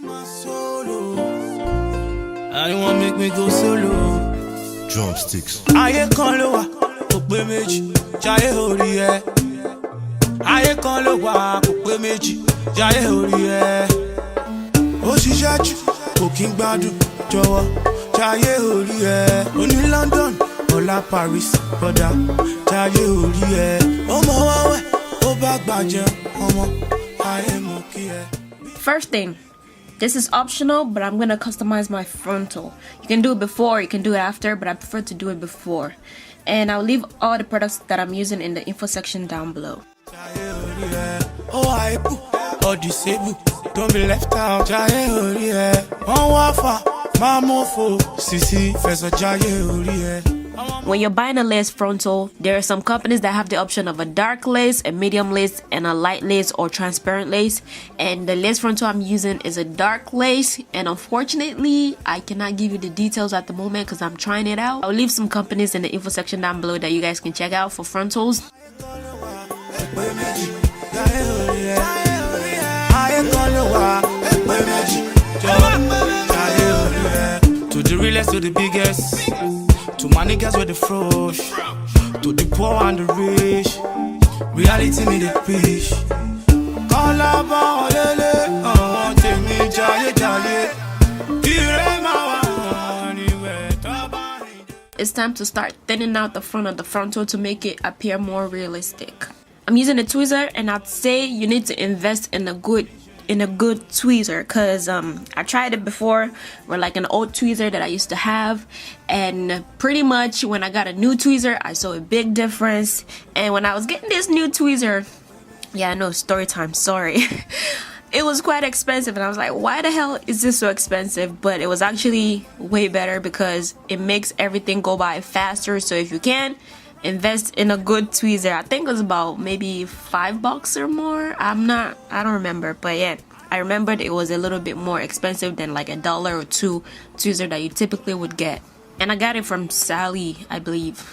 I don't want make me go solo. Drumsticks. Aye kan lo wa, kò pé méjì, jayé orí ẹ. Aye kan lo wa, kò pé méjì, jayé orí ẹ. Ó ṣiṣẹ́ jù, kò kí ń gbádùn, jọ̀wọ́, jayé orí ẹ. Ó ní London, ọ̀la Paris, brother, jayé orí ẹ. Ọmọ wẹ́wẹ́, ó bá gbàjẹ́, ọmọ, ayé mú kí ẹ. First thing, this is optional, but I'm gonna customize my frontal. You can do it before, you can do it after, but I prefer to do it before. And I'll leave all the products that I'm using in the info section down below. Oh, I or disable, don't be left out. On wafa, mamofo, sisi, fesa jaye. When you're buying a lace frontal, there are some companies that have the option of a dark lace, a medium lace, and a light lace or transparent lace. And the lace frontal I'm using is a dark lace, and unfortunately I cannot give you the details at the moment because I'm trying it out. I'll leave some companies in the info section down below that you guys can check out for frontals. To the realest, to the biggest, to my niggas with the frosh, to the poor and the rich, reality me the preach. Call about lele, oh, take me jolly jolly. It's time to start thinning out the front of the frontal to make it appear more realistic. I'm using a tweezer, and I'd say you need to invest in a good tweezer, because I tried it before with like an old tweezer that I used to have, and pretty much when I got a new tweezer I saw a big difference. And when I was getting this new tweezer, yeah, I know, story time, sorry. It was quite expensive, and I was like, why the hell is this so expensive? But it was actually way better because it makes everything go by faster. So if you can invest in a good tweezer, I think it was about maybe $5 or more. I don't remember, but yeah, I remembered it was a little bit more expensive than like $1 or $2 tweezer that you typically would get. And I got it from Sally, I believe.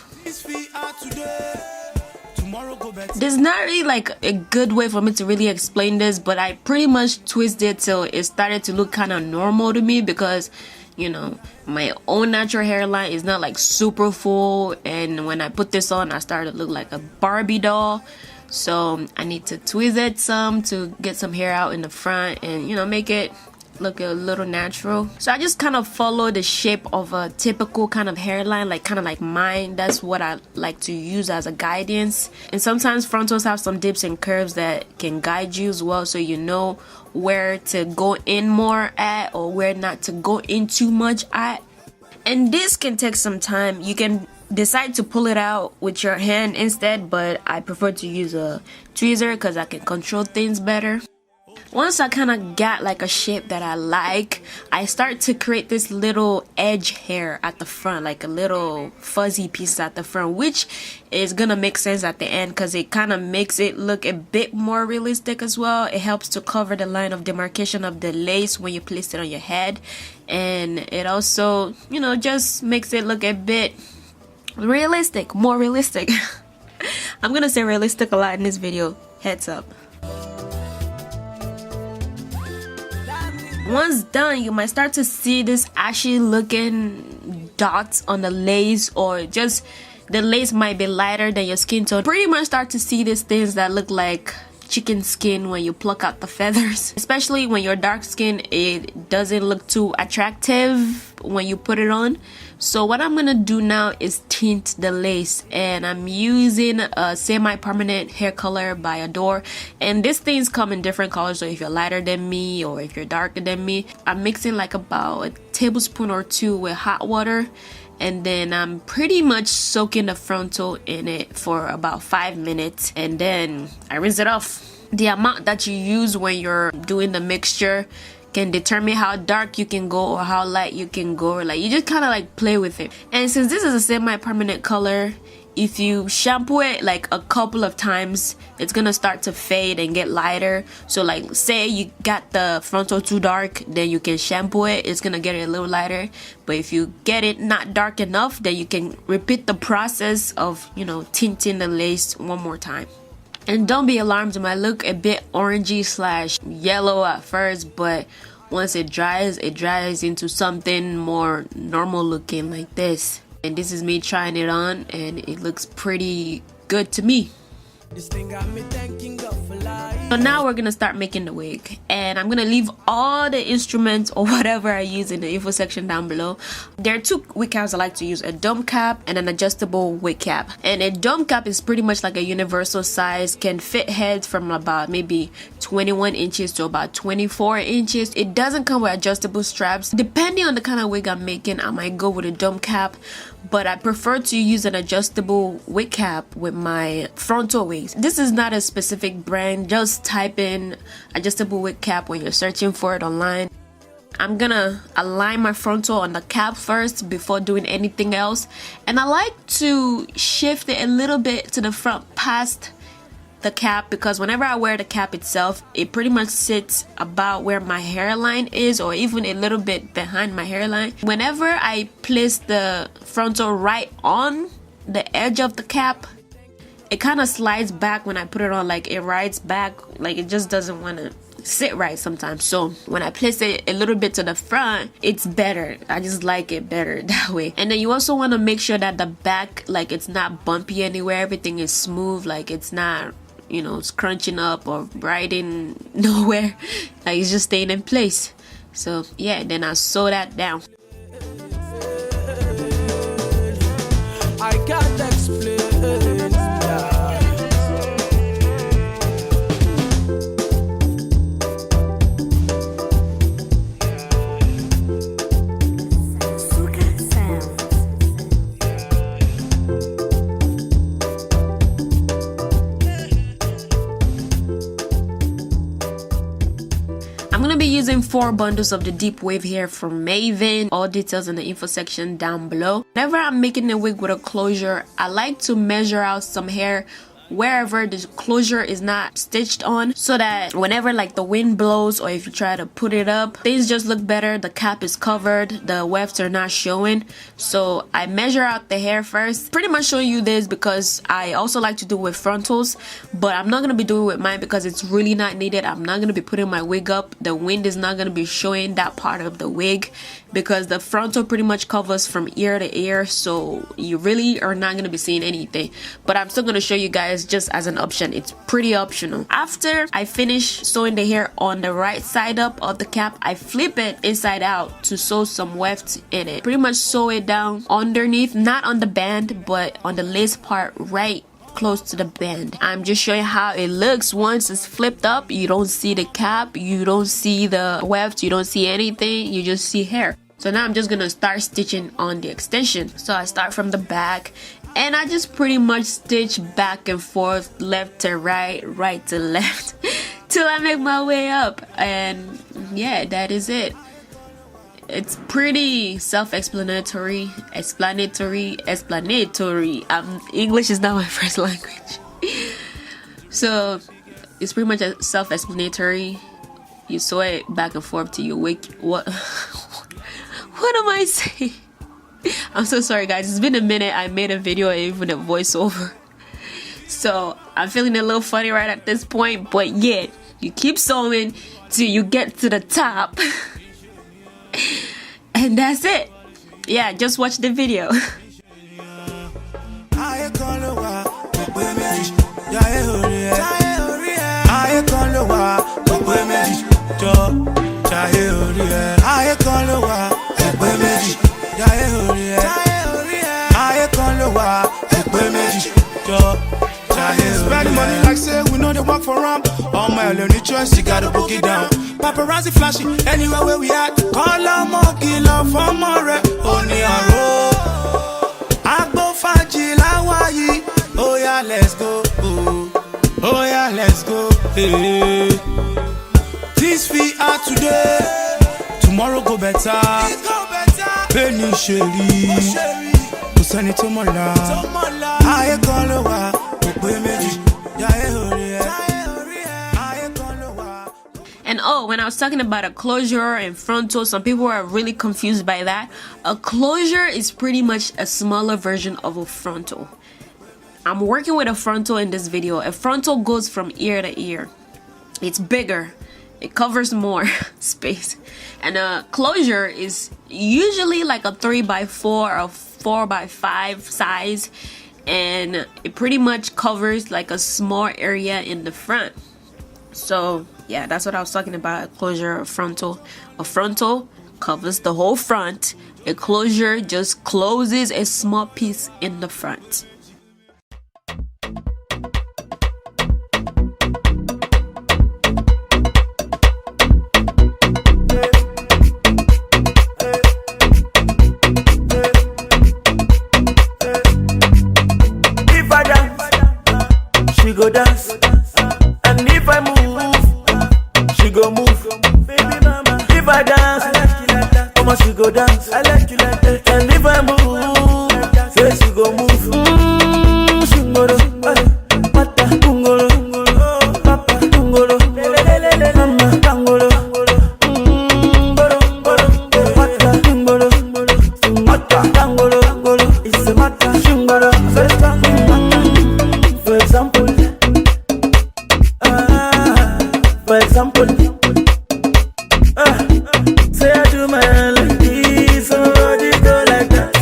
There's not really like a good way for me to really explain this, but I pretty much twisted it till it started to look kind of normal to me, because you know, my own natural hairline is not like super full, and when I put this on I started to look like a Barbie doll. So I need to twist it some to get some hair out in the front and, you know, make it look a little natural. So I just kind of follow the shape of a typical kind of hairline, like kind of like mine. That's what I like to use as a guidance. And sometimes frontals have some dips and curves that can guide you as well, so you know where to go in more at or where not to go in too much at. And this can take some time. You can decide to pull it out with your hand instead, but I prefer to use a tweezer because I can control things better. Once I kind of got like a shape that I like, I start to create this little edge hair at the front, like a little fuzzy piece at the front, which is gonna make sense at the end because it kind of makes it look a bit more realistic as well. It helps to cover the line of demarcation of the lace when you place it on your head, and it also, you know, just makes it look a bit realistic, more realistic. I'm gonna say realistic a lot in this video, heads up. Once done, you might start to see this ashy looking dots on the lace, or just the lace might be lighter than your skin tone. Pretty much start to see these things that look like chicken skin when you pluck out the feathers. Especially when you're dark skin, it doesn't look too attractive when you put it on. So what I'm gonna do now is tint the lace, and I'm using a semi-permanent hair color by Adore, and these things come in different colors. So if you're lighter than me or if you're darker than me, I'm mixing like about a tablespoon or two with hot water, and then I'm pretty much soaking the frontal in it for about 5 minutes, and then I rinse it off. The amount that you use when you're doing the mixture can determine how dark you can go or how light you can go. Like, you just kind of like play with it. And since this is a semi-permanent color, if you shampoo it like a couple of times, it's gonna start to fade and get lighter. So like, say you got the frontal too dark, then you can shampoo it, it's gonna get it a little lighter. But if you get it not dark enough, then you can repeat the process of, you know, tinting the lace one more time. And don't be alarmed, it might look a bit orangey / yellow at first, but once it dries into something more normal looking like this. And this is me trying it on, and it looks pretty good to me. So now we're gonna start making the wig, and I'm gonna leave all the instruments or whatever I use in the info section down below. There are two wig caps I like to use, a dome cap and an adjustable wig cap. And a dome cap is pretty much like a universal size, can fit heads from about maybe 21 inches to about 24 inches. It doesn't come with adjustable straps. Depending on the kind of wig I'm making, I might go with a dome cap, but I prefer to use an adjustable wig cap with my frontal wigs. This is not a specific brand, just type in adjustable wig cap when you're searching for it online. I'm gonna align my frontal on the cap first before doing anything else, and I like to shift it a little bit to the front past the cap, because whenever I wear the cap itself, it pretty much sits about where my hairline is, or even a little bit behind my hairline. Whenever I place the frontal right on the edge of the cap, it kind of slides back when I put it on, like it rides back, like it just doesn't want to sit right sometimes. So when I place it a little bit to the front, it's better. I just like it better that way. And then you also want to make sure that the back, like it's not bumpy anywhere, everything is smooth, like it's not, you know, scrunching up or riding nowhere, like it's just staying in place. So yeah, then I sew that down. I can't explain. I'm gonna be using 4 bundles of the deep wave hair from Maven. All details in the info section down below. Whenever I'm making a wig with a closure, I like to measure out some hair wherever the closure is not stitched on, so that whenever like the wind blows or if you try to put it up, things just look better. The cap is covered, the wefts are not showing. So I measure out the hair first. Pretty much showing you this because I also like to do it with frontals, but I'm not going to be doing it with mine because it's really not needed. I'm not going to be putting my wig up. The wind is not going to be showing that part of the wig because the frontal pretty much covers from ear to ear, so you really are not going to be seeing anything. But I'm still going to show you guys just as an option. It's pretty optional. After I finish sewing the hair on the right side up of the cap, I flip it inside out to sew some wefts in it. Pretty much sew it down underneath, not on the band, but on the lace part right close to the band. I'm just showing how it looks once it's flipped up. You don't see the cap, you don't see the wefts, you don't see anything, you just see hair. So now I'm just gonna start stitching on the extension. So I start from the back and I just pretty much stitch back and forth, left to right, right to left till I make my way up. And yeah, that is it. It's pretty self-explanatory, explanatory. English is not my first language. So it's pretty much a self-explanatory. You sew it back and forth till you wake. What am I saying? I'm so sorry guys, it's been a minute. I made a video even a voiceover, so I'm feeling a little funny right at this point. But yeah, you keep sewing till you get to the top. And that's it. Yeah, just watch the video. Spending money like say we know they work for ram. All my only choice, you gotta book it down. Paparazzi flashing anywhere where we at. Call on more killer for more. Only a road. I go faji Hawaii. Oh yeah, let's go. Oh yeah, let's go. Hey. This we are today. Tomorrow go better. Penny Sherry. Kusani Tomola. I call over. And oh, when I was talking about a closure and frontal, some people are really confused by that. A closure is pretty much a smaller version of a frontal. I'm working with a frontal in this video. A frontal goes from ear to ear. It's bigger. it covers more space. And a closure is usually like a 3x4 or 4x5 size, and it pretty much covers like a small area in the front. So yeah, that's what I was talking about. A closure or frontal. A frontal covers the whole front. A closure just closes a small piece in the front. If I dance, she go dance. And if I move, she go move. Baby mama, if I dance, I like you like that. Mama, she go dance. I like you like that. And if I move, yeah, she go move. Shingoro, mata, tungoro, papa, tungoro, mama, tangoro, mata, tungoro, mata, tangoro, it's a mata, shingoro, for example, say I do my like this, somebody go like that.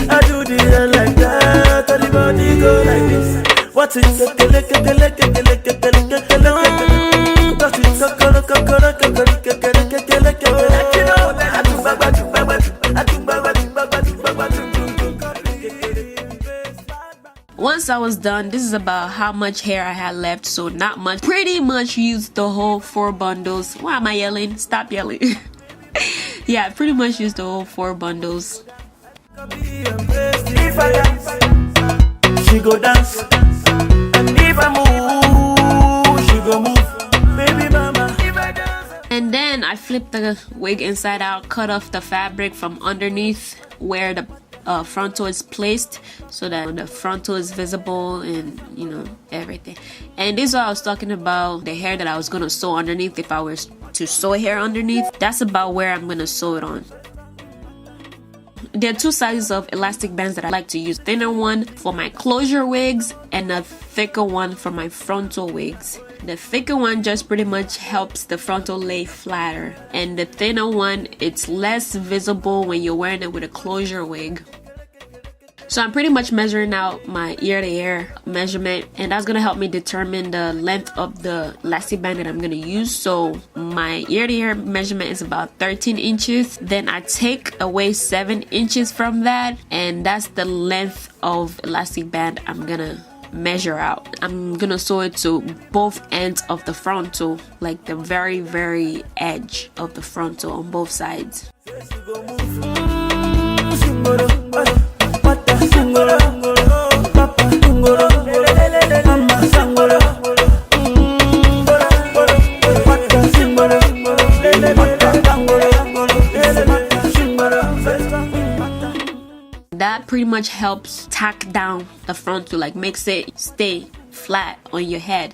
I do the hair like that, everybody go like this. What is it? Once I was done, this is about how much hair I had left, so not much. Pretty much used the whole 4 bundles. Why am I yelling? Stop yelling. Yeah, I pretty much used the whole 4 bundles. If I dance, she go dance. And if I move, she go move. Baby mama, if I dance. And then I flipped the wig inside out, cut off the fabric from underneath where the frontal is placed, so that the frontal is visible and everything. And this is what I was talking about, the hair that I was gonna sew underneath. If I were to sew hair underneath, that's about where I'm gonna sew it on. There are 2 sizes of elastic bands that I like to use. Thinner one for my closure wigs and a thicker one for my frontal wigs. The thicker one just pretty much helps the frontal lay flatter, and the thinner one, it's less visible when you're wearing it with a closure wig. So I'm pretty much measuring out my ear to ear measurement, and that's gonna help me determine the length of the elastic band that I'm gonna use. So my ear to ear measurement is about 13 inches. Then I take away 7 inches from that, and that's the length of elastic band I'm gonna measure out. I'm gonna sew it to both ends of the frontal, like the very, very edge of the frontal on both sides. That pretty much helps tack down the frontal, like makes it stay flat on your head.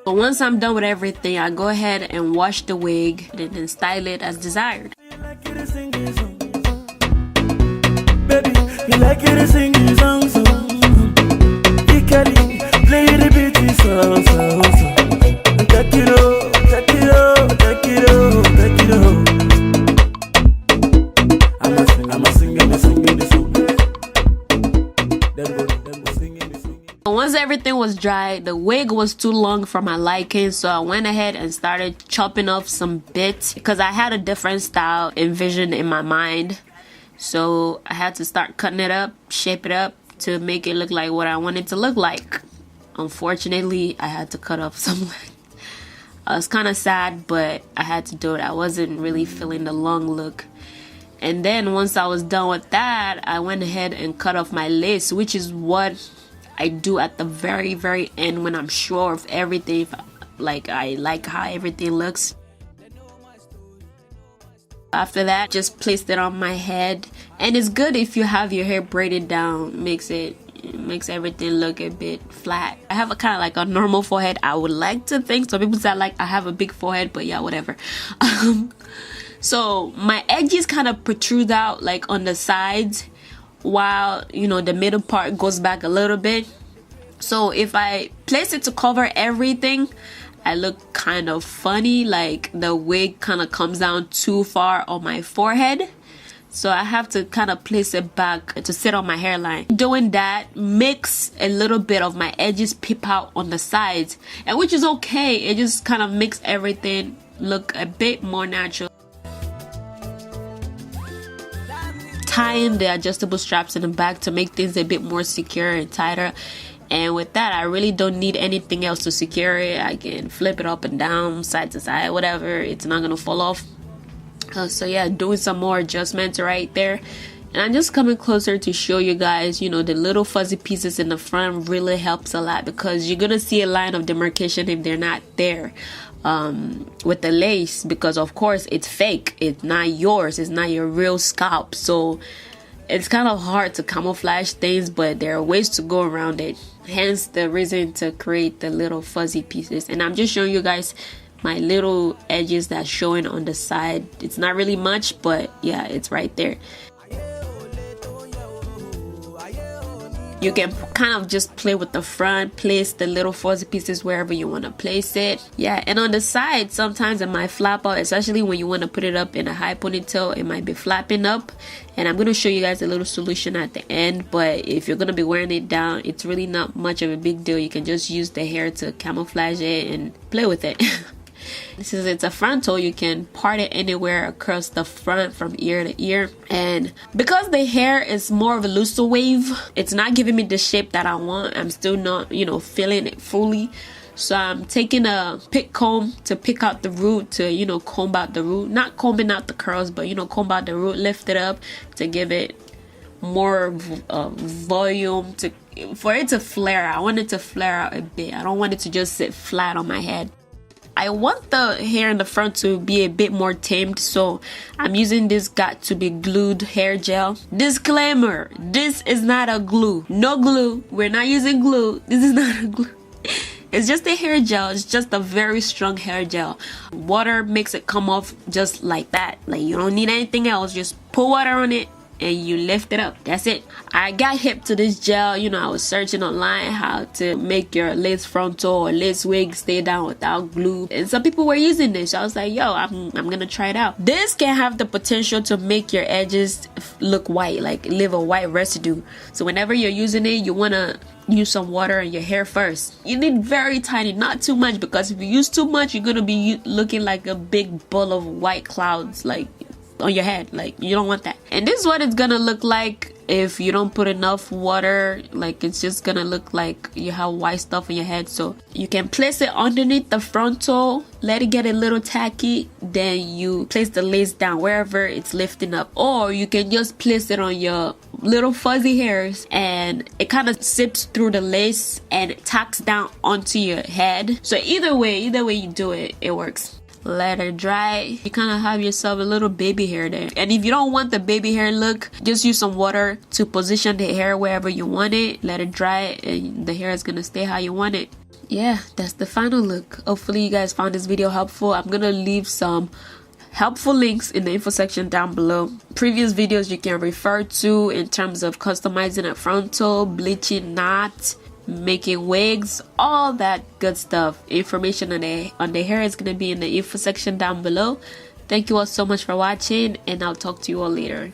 But once I'm done with everything, I go ahead and wash the wig and then style it as desired. Baby, you like it to sing you song, so you can play the beat, so take it up, take it up, take it up, take it up. I'm a singing the song. Them go singing the song. Once everything was dry, the wig was too long for my liking, so I went ahead and started chopping off some bits because I had a different style envisioned in my mind. So I had to start cutting it up, shape it up to make it look like what I wanted to look like. Unfortunately, I had to cut off some. I was kind of sad, but I had to do it. I wasn't really feeling the long look. And then once I was done with that, I went ahead and cut off my lace, which is what I do at the very, very end when I'm sure of everything. Like, I like how everything looks. After that, just placed it on my head, and it's good if you have your hair braided down. Makes everything look a bit flat. I have a kind of like a normal forehead. I would like to think. Some people say like I have a big forehead, but yeah, whatever. So my edges kind of protrude out like on the sides, while the middle part goes back a little bit. So if I place it to cover everything, I look kind of funny, like the wig kind of comes down too far on my forehead. So I have to kind of place it back to sit on my hairline. Doing that makes a little bit of my edges peep out on the sides, and which is okay. It just kind of makes everything look a bit more natural. Tying the adjustable straps in the back to make things a bit more secure and tighter. And with that, I really don't need anything else to secure it. I can flip it up and down, side to side, whatever. It's not gonna fall off. So yeah, doing some more adjustments right there. And I'm just coming closer to show you guys, you know, the little fuzzy pieces in the front really helps a lot, because you're gonna see a line of demarcation if they're not there with the lace, because of course it's fake, it's not yours, it's not your real scalp. So it's kind of hard to camouflage things, but there are ways to go around it, hence the reason to create the little fuzzy pieces. And I'm just showing you guys my little edges that's showing on the side. It's not really much, but yeah, it's right there. You can kind of just play with the front, place the little fuzzy pieces wherever you want to place it. Yeah, and on the side, sometimes it might flap out, especially when you want to put it up in a high ponytail. It might be flapping up, and I'm going to show you guys a little solution at the end. But if you're going to be wearing it down, it's really not much of a big deal. You can just use the hair to camouflage it and play with it. Since it's a frontal, you can part it anywhere across the front from ear to ear. And because the hair is more of a looser wave, it's not giving me the shape that I want. I'm still not, you know, feeling it fully. So I'm taking a pick comb to pick out the root, to, you know, comb out the root. Not combing out the curls, but, you know, comb out the root, lift it up to give it more volume, for it to flare. I want it to flare out a bit. I don't want it to just sit flat on my head. I want the hair in the front to be a bit more tamed, so I'm using this got to be glued hair gel. Disclaimer, this is not a glue. No glue. We're not using glue. This is not a glue. It's just a hair gel. It's just a very strong hair gel. Water makes it come off just like that. Like, you don't need anything else. Just put water on it and you lift it up. That's it. I got hip to this gel. You know, I was searching online how to make your lace frontal or lace wig stay down without glue, and some people were using this. So I was like, yo, I'm gonna try it out. This can have the potential to make your edges look white, like leave a white residue. So whenever you're using it, you wanna use some water in your hair first. You need very tiny, not too much, because if you use too much, you're gonna be looking like a big ball of white clouds, like on your head. Like, you don't want that. And this is what it's gonna look like if you don't put enough water. Like, it's just gonna look like you have white stuff in your head. So you can place it underneath the frontal, let it get a little tacky, then you place the lace down wherever it's lifting up, or you can just place it on your little fuzzy hairs and it kind of sips through the lace and it tacks down onto your head. So either way you do it, it works. Let it dry. You kind of have yourself a little baby hair there. And if you don't want the baby hair look, just use some water to position the hair wherever you want it. Let it dry and the hair is gonna stay how you want it. Yeah, that's the final look. Hopefully you guys found this video helpful. I'm gonna leave some helpful links in the info section down below. Previous videos you can refer to in terms of customizing a frontal, bleaching knots, making wigs, all that good stuff. Information on the hair is going to be in the info section down below. Thank you all so much for watching, and I'll talk to you all later.